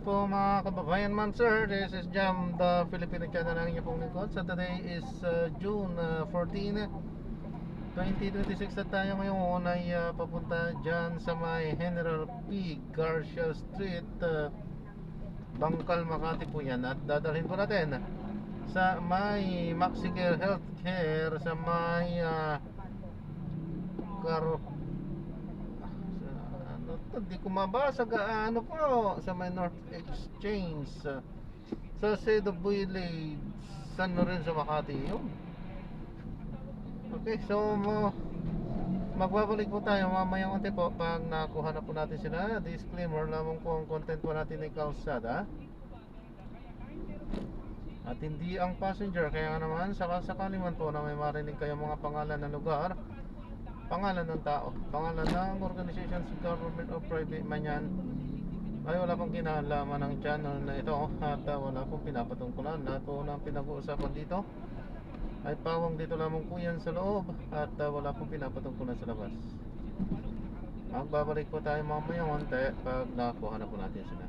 po mga kababayan, ma'am sir. This is Jam, the Filipino channel ng inyong pong lingkod. So today is June 14, 2026 at tayo ngayon ay papunta dyan sa may General P. Garcia Street, Bangkal, Makati po yan. At dadalhin po natin sa may Maxicare Healthcare sa may ano to, di ko mabasa gaano po, sa may North Exchange sa Cedo Builade, San Lorenzo, Makati yun. Okay, so magbabalik po tayo mamayang unti po pag nakuha na po natin sila. Disclaimer lamang po, ang content po natin ay kalsada at hindi ang passenger. Kaya naman sakasakali man po na may marinig kayo mga pangalan ng lugar, pangalan ng tao, pangalan ng organizations, government o private man yan, ay wala pong kinalaman ng channel na ito at wala pong pinapatungkulan. Lahat po ng pinag-uusapan dito ay pawang dito lamang po yan sa loob at wala pong pinapatungkulan sa labas. Magbabalik po tayo mamaya konti pag nakuha na po natin sila.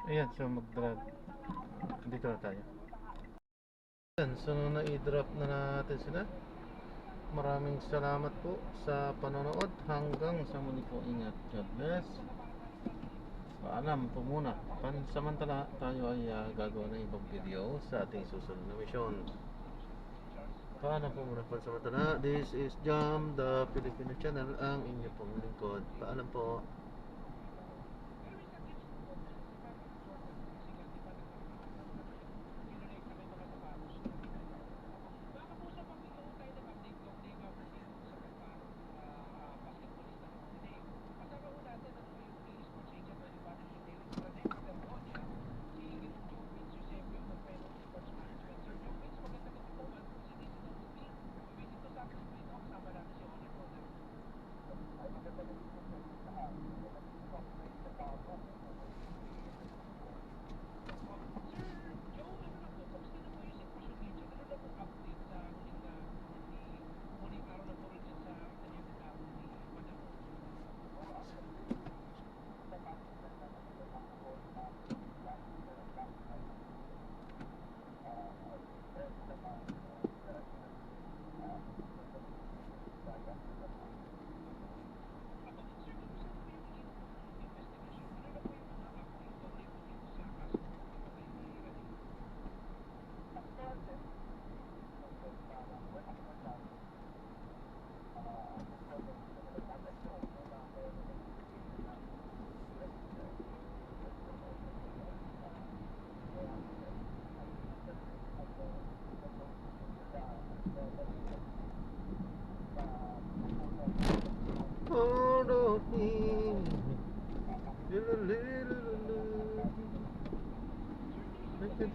Ayan, so mag-drop dito na tayo. Ayan, so na-i-drop na natin sila. Maraming salamat po sa panonood. Hanggang sa muli po, ingat. God bless. Paalam po muna. Pansamantala tayo ay gagawa ng ibang video sa ating susunod na mission. Paalam po muna pansamantala. This is Jam, the Filipino channel, ang inyo pong lingkod. Paalam po. Ayan,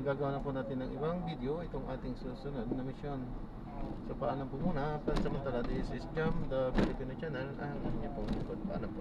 gagawa na po natin ng ibang video itong ating susunod na misyon. So paalam po muna, pansamantala, this is Jam, the Filipino channel, ang inyong pong lingkod. Paalam po.